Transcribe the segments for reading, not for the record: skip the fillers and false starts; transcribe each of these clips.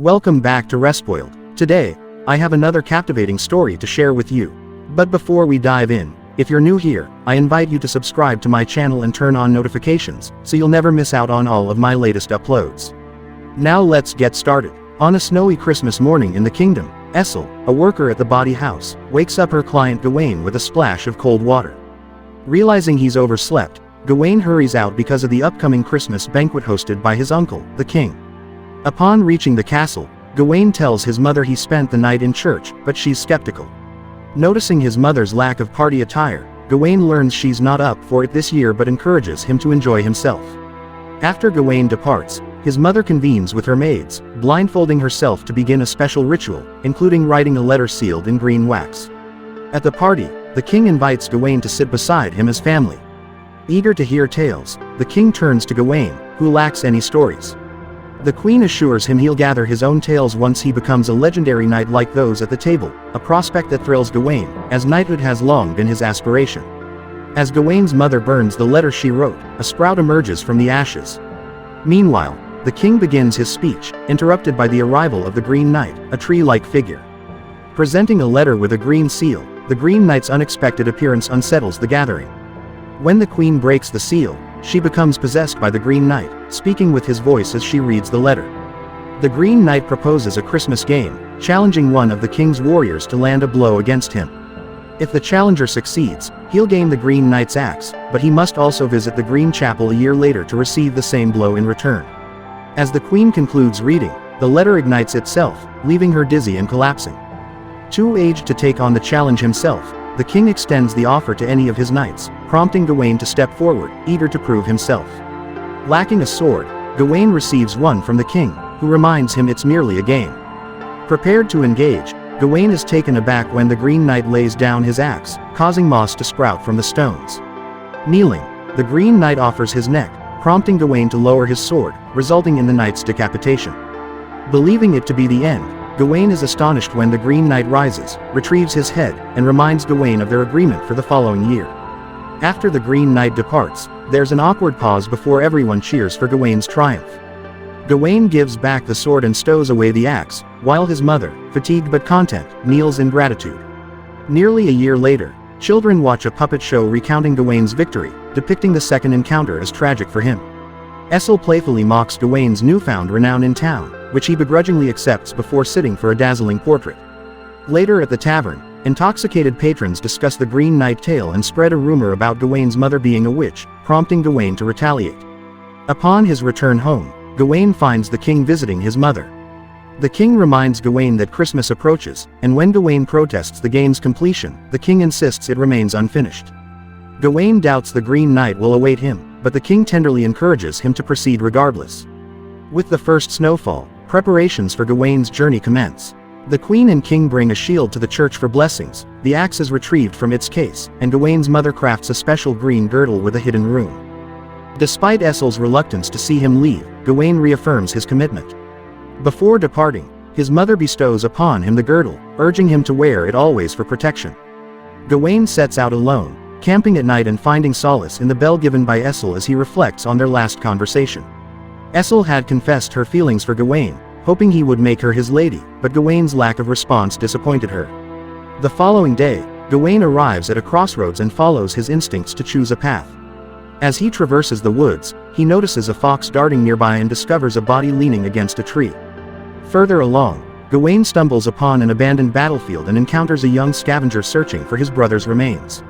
Welcome back to Respoiled. Today, I have another captivating story to share with you. But before we dive in, if you're new here, I invite you to subscribe to my channel and turn on notifications, so you'll never miss out on all of my latest uploads. Now let's get started. On a snowy Christmas morning in the kingdom, Essel, a worker at the bawdy house, wakes up her client Gawain with a splash of cold water. Realizing he's overslept, Gawain hurries out because of the upcoming Christmas banquet hosted by his uncle, the king. Upon reaching the castle, Gawain tells his mother he spent the night in church, but she's skeptical. Noticing his mother's lack of party attire, Gawain learns she's not up for it this year but encourages him to enjoy himself. After Gawain departs, his mother convenes with her maids, blindfolding herself to begin a special ritual, including writing a letter sealed in green wax. At the party, the king invites Gawain to sit beside him as family. Eager to hear tales, the king turns to Gawain, who lacks any stories. The queen assures him he'll gather his own tales once he becomes a legendary knight like those at the table, a prospect that thrills Gawain, as knighthood has long been his aspiration. As Gawain's mother burns the letter she wrote, a sprout emerges from the ashes. Meanwhile, the king begins his speech, interrupted by the arrival of the Green Knight, a tree-like figure. Presenting a letter with a green seal, the Green Knight's unexpected appearance unsettles the gathering. When the queen breaks the seal, she becomes possessed by the Green Knight, speaking with his voice as she reads the letter. The Green Knight proposes a Christmas game, challenging one of the king's warriors to land a blow against him. If the challenger succeeds, he'll gain the Green Knight's axe, but he must also visit the Green Chapel a year later to receive the same blow in return. As the queen concludes reading, the letter ignites itself, leaving her dizzy and collapsing. Too aged to take on the challenge himself, the king extends the offer to any of his knights, prompting Gawain to step forward, eager to prove himself. Lacking a sword, Gawain receives one from the king, who reminds him it's merely a game. Prepared to engage, Gawain is taken aback when the Green Knight lays down his axe, causing moss to sprout from the stones. Kneeling, the Green Knight offers his neck, prompting Gawain to lower his sword, resulting in the knight's decapitation. Believing it to be the end, Gawain is astonished when the Green Knight rises, retrieves his head, and reminds Gawain of their agreement for the following year. After the Green Knight departs, there's an awkward pause before everyone cheers for Gawain's triumph. Gawain gives back the sword and stows away the axe, while his mother, fatigued but content, kneels in gratitude. Nearly a year later, children watch a puppet show recounting Gawain's victory, depicting the second encounter as tragic for him. Essel playfully mocks Gawain's newfound renown in town, which he begrudgingly accepts before sitting for a dazzling portrait. Later at the tavern, intoxicated patrons discuss the Green Knight tale and spread a rumor about Gawain's mother being a witch, prompting Gawain to retaliate. Upon his return home, Gawain finds the king visiting his mother. The king reminds Gawain that Christmas approaches, and when Gawain protests the game's completion, the king insists it remains unfinished. Gawain doubts the Green Knight will await him, but the king tenderly encourages him to proceed regardless. With the first snowfall, preparations for Gawain's journey commence. The queen and king bring a shield to the church for blessings, the axe is retrieved from its case, and Gawain's mother crafts a special green girdle with a hidden rune. Despite Essel's reluctance to see him leave, Gawain reaffirms his commitment. Before departing, his mother bestows upon him the girdle, urging him to wear it always for protection. Gawain sets out alone, camping at night and finding solace in the bell given by Essel as he reflects on their last conversation. Essel had confessed her feelings for Gawain, hoping he would make her his lady, but Gawain's lack of response disappointed her. The following day, Gawain arrives at a crossroads and follows his instincts to choose a path. As he traverses the woods, he notices a fox darting nearby and discovers a body leaning against a tree. Further along, Gawain stumbles upon an abandoned battlefield and encounters a young scavenger searching for his brother's remains.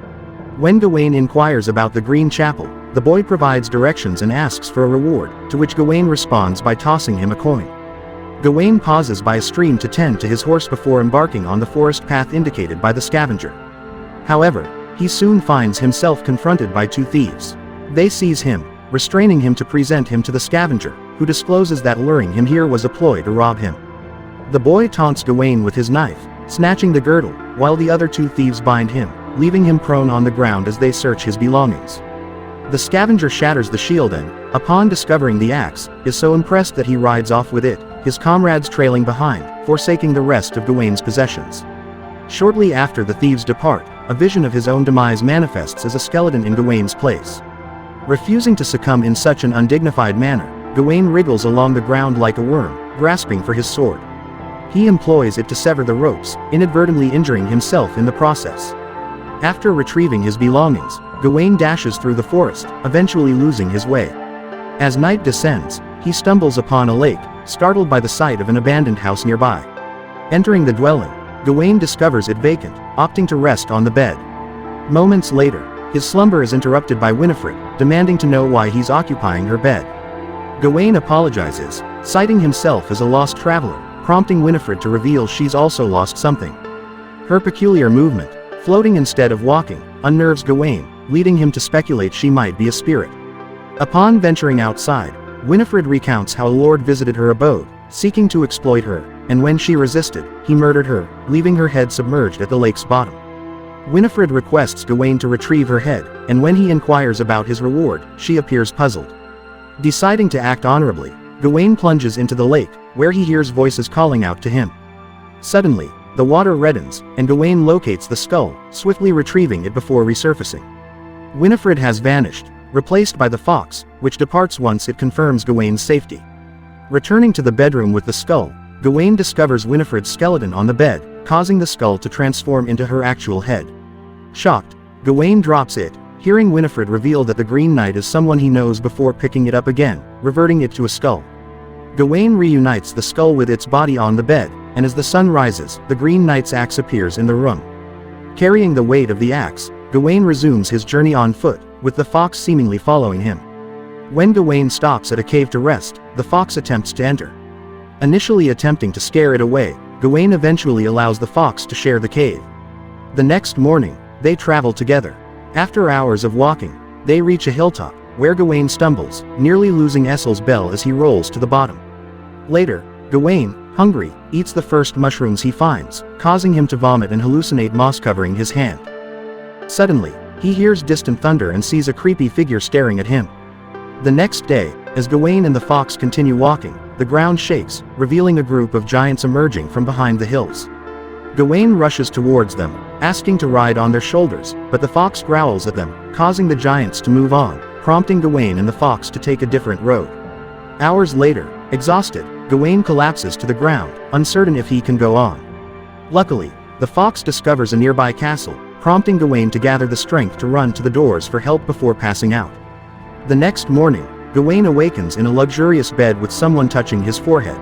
When Gawain inquires about the Green Chapel, the boy provides directions and asks for a reward, to which Gawain responds by tossing him a coin. Gawain pauses by a stream to tend to his horse before embarking on the forest path indicated by the scavenger. However, he soon finds himself confronted by two thieves. They seize him, restraining him to present him to the scavenger, who discloses that luring him here was a ploy to rob him. The boy taunts Gawain with his knife, snatching the girdle, while the other two thieves bind him, leaving him prone on the ground as they search his belongings. The scavenger shatters the shield and, upon discovering the axe, is so impressed that he rides off with it, his comrades trailing behind, forsaking the rest of Gawain's possessions. Shortly after the thieves depart, a vision of his own demise manifests as a skeleton in Gawain's place. Refusing to succumb in such an undignified manner, Gawain wriggles along the ground like a worm, grasping for his sword. He employs it to sever the ropes, inadvertently injuring himself in the process. After retrieving his belongings, Gawain dashes through the forest, eventually losing his way. As night descends, he stumbles upon a lake, startled by the sight of an abandoned house nearby. Entering the dwelling, Gawain discovers it vacant, opting to rest on the bed. Moments later, his slumber is interrupted by Winifred, demanding to know why he's occupying her bed. Gawain apologizes, citing himself as a lost traveler, prompting Winifred to reveal she's also lost something. Her peculiar movement, floating instead of walking, unnerves Gawain, leading him to speculate she might be a spirit. Upon venturing outside, Winifred recounts how a lord visited her abode, seeking to exploit her, and when she resisted, he murdered her, leaving her head submerged at the lake's bottom. Winifred requests Gawain to retrieve her head, and when he inquires about his reward, she appears puzzled. Deciding to act honorably, Gawain plunges into the lake, where he hears voices calling out to him. Suddenly, the water reddens, and Gawain locates the skull, swiftly retrieving it before resurfacing. Winifred has vanished, replaced by the fox, which departs once it confirms Gawain's safety. Returning to the bedroom with the skull, Gawain discovers Winifred's skeleton on the bed, causing the skull to transform into her actual head. Shocked, Gawain drops it, hearing Winifred reveal that the Green Knight is someone he knows before picking it up again, reverting it to a skull. Gawain reunites the skull with its body on the bed, and as the sun rises, the Green Knight's axe appears in the room. Carrying the weight of the axe, Gawain resumes his journey on foot, with the fox seemingly following him. When Gawain stops at a cave to rest, the fox attempts to enter. Initially attempting to scare it away, Gawain eventually allows the fox to share the cave. The next morning, they travel together. After hours of walking, they reach a hilltop, where Gawain stumbles, nearly losing Essel's bell as he rolls to the bottom. Later, Gawain, hungry, eats the first mushrooms he finds, causing him to vomit and hallucinate moss covering his hand. Suddenly, he hears distant thunder and sees a creepy figure staring at him. The next day, as Gawain and the fox continue walking, the ground shakes, revealing a group of giants emerging from behind the hills. Gawain rushes towards them, asking to ride on their shoulders, but the fox growls at them, causing the giants to move on, prompting Gawain and the fox to take a different road. Hours later, exhausted, Gawain collapses to the ground, uncertain if he can go on. Luckily, the fox discovers a nearby castle, prompting Gawain to gather the strength to run to the doors for help before passing out. The next morning, Gawain awakens in a luxurious bed with someone touching his forehead.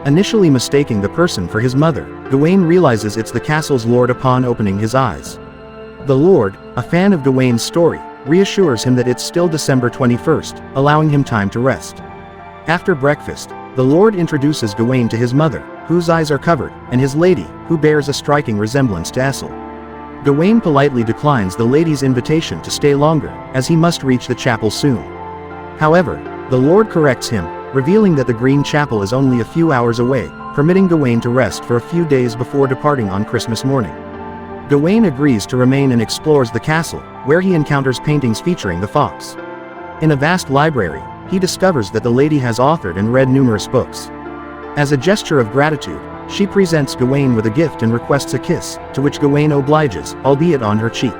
Initially mistaking the person for his mother, Gawain realizes it's the castle's lord upon opening his eyes. The lord, a fan of Gawain's story, reassures him that it's still December 21st, allowing him time to rest. After breakfast, the lord introduces Gawain to his mother, whose eyes are covered, and his lady, who bears a striking resemblance to Essel. Gawain politely declines the lady's invitation to stay longer, as he must reach the chapel soon. However, the lord corrects him, revealing that the Green Chapel is only a few hours away, permitting Gawain to rest for a few days before departing on Christmas morning. Gawain agrees to remain and explores the castle, where he encounters paintings featuring the fox. In a vast library, he discovers that the lady has authored and read numerous books. As a gesture of gratitude, she presents Gawain with a gift and requests a kiss, to which Gawain obliges, albeit on her cheek.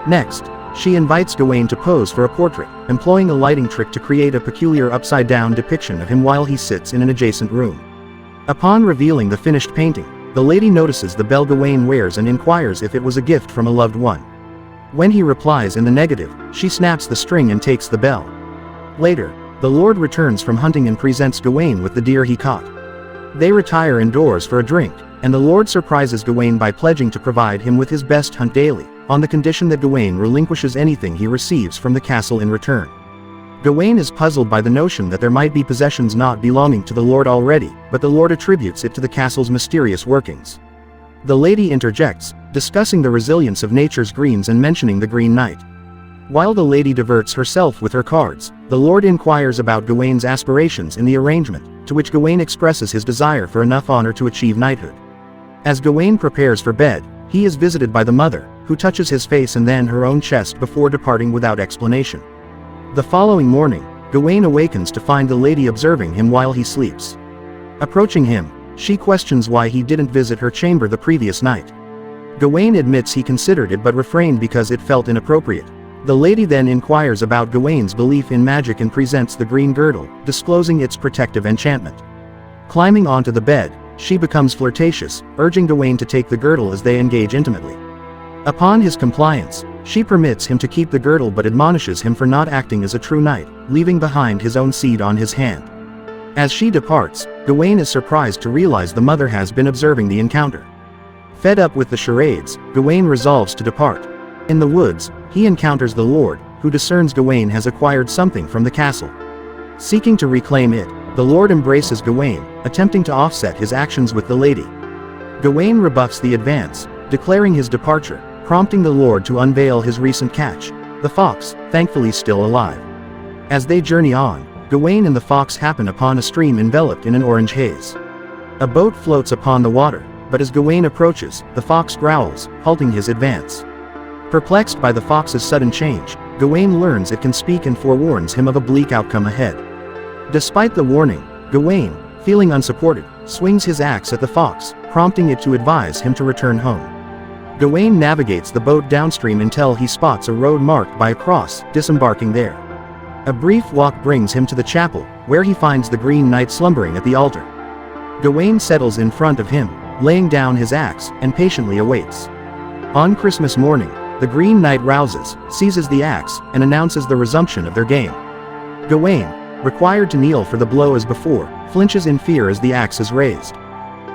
Next, she invites Gawain to pose for a portrait, employing a lighting trick to create a peculiar upside-down depiction of him while he sits in an adjacent room. Upon revealing the finished painting, the lady notices the bell Gawain wears and inquires if it was a gift from a loved one. When he replies in the negative, she snaps the string and takes the bell. Later, the lord returns from hunting and presents Gawain with the deer he caught. They retire indoors for a drink, and the lord surprises Gawain by pledging to provide him with his best hunt daily, on the condition that Gawain relinquishes anything he receives from the castle in return. Gawain is puzzled by the notion that there might be possessions not belonging to the lord already, but the lord attributes it to the castle's mysterious workings. The lady interjects, discussing the resilience of nature's greens and mentioning the Green Knight. While the lady diverts herself with her cards, the lord inquires about Gawain's aspirations in the arrangement, to which Gawain expresses his desire for enough honor to achieve knighthood. As Gawain prepares for bed, he is visited by the mother, who touches his face and then her own chest before departing without explanation. The following morning, Gawain awakens to find the lady observing him while he sleeps. Approaching him, she questions why he didn't visit her chamber the previous night. Gawain admits he considered it but refrained because it felt inappropriate. The lady then inquires about Gawain's belief in magic and presents the green girdle, disclosing its protective enchantment. Climbing onto the bed, she becomes flirtatious, urging Gawain to take the girdle as they engage intimately. Upon his compliance, she permits him to keep the girdle but admonishes him for not acting as a true knight, leaving behind his own seed on his hand. As she departs, Gawain is surprised to realize the mother has been observing the encounter. Fed up with the charades, Gawain resolves to depart. In the woods, he encounters the Lord, who discerns Gawain has acquired something from the castle. Seeking to reclaim it, the Lord embraces Gawain, attempting to offset his actions with the lady. Gawain rebuffs the advance, declaring his departure, prompting the Lord to unveil his recent catch, the fox, thankfully still alive. As they journey on, Gawain and the fox happen upon a stream enveloped in an orange haze. A boat floats upon the water, but as Gawain approaches, the fox growls, halting his advance. Perplexed by the fox's sudden change, Gawain learns it can speak and forewarns him of a bleak outcome ahead. Despite the warning, Gawain, feeling unsupported, swings his axe at the fox, prompting it to advise him to return home. Gawain navigates the boat downstream until he spots a road marked by a cross, disembarking there. A brief walk brings him to the chapel, where he finds the Green Knight slumbering at the altar. Gawain settles in front of him, laying down his axe, and patiently awaits. On Christmas morning, the Green Knight rouses, seizes the axe, and announces the resumption of their game. Gawain, required to kneel for the blow as before, flinches in fear as the axe is raised.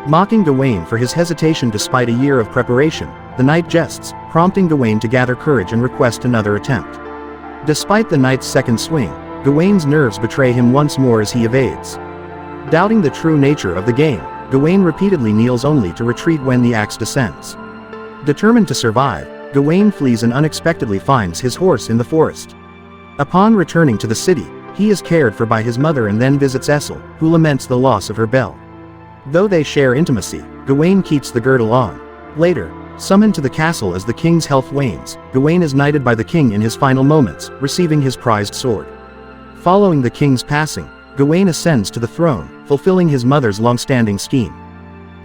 Mocking Gawain for his hesitation despite a year of preparation, the knight jests, prompting Gawain to gather courage and request another attempt. Despite the knight's second swing, Gawain's nerves betray him once more as he evades. Doubting the true nature of the game, Gawain repeatedly kneels only to retreat when the axe descends. Determined to survive, Gawain flees and unexpectedly finds his horse in the forest. Upon returning to the city, he is cared for by his mother and then visits Essel, who laments the loss of her bell. Though they share intimacy, Gawain keeps the girdle on. Later, summoned to the castle as the king's health wanes, Gawain is knighted by the king in his final moments, receiving his prized sword. Following the king's passing, Gawain ascends to the throne, fulfilling his mother's long-standing scheme.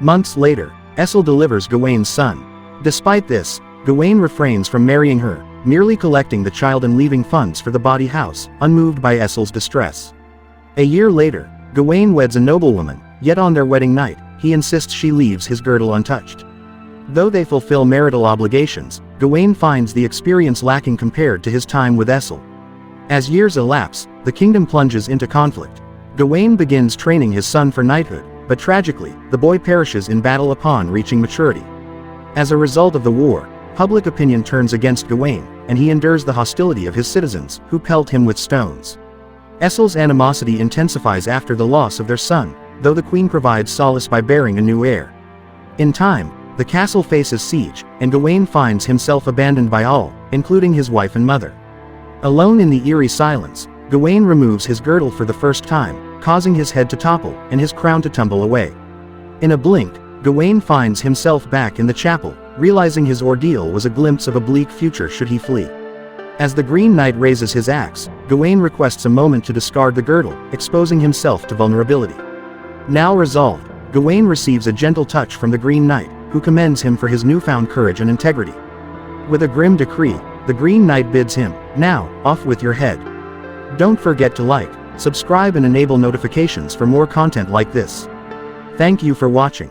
Months later, Essel delivers Gawain's son. Despite this, Gawain refrains from marrying her, merely collecting the child and leaving funds for the bawdy house, unmoved by Essel's distress. A year later, Gawain weds a noblewoman, yet on their wedding night, he insists she leaves his girdle untouched. Though they fulfill marital obligations, Gawain finds the experience lacking compared to his time with Essel. As years elapse, the kingdom plunges into conflict. Gawain begins training his son for knighthood, but tragically, the boy perishes in battle upon reaching maturity. As a result of the war, public opinion turns against Gawain, and he endures the hostility of his citizens, who pelt him with stones. Essel's animosity intensifies after the loss of their son, though the queen provides solace by bearing a new heir. In time, the castle faces siege, and Gawain finds himself abandoned by all, including his wife and mother. Alone in the eerie silence, Gawain removes his girdle for the first time, causing his head to topple, and his crown to tumble away. In a blink, Gawain finds himself back in the chapel, realizing his ordeal was a glimpse of a bleak future should he flee. As the Green Knight raises his axe, Gawain requests a moment to discard the girdle, exposing himself to vulnerability. Now resolved, Gawain receives a gentle touch from the Green Knight, who commends him for his newfound courage and integrity. With a grim decree, the Green Knight bids him, "Now, off with your head." Don't forget to like, subscribe and enable notifications for more content like this. Thank you for watching.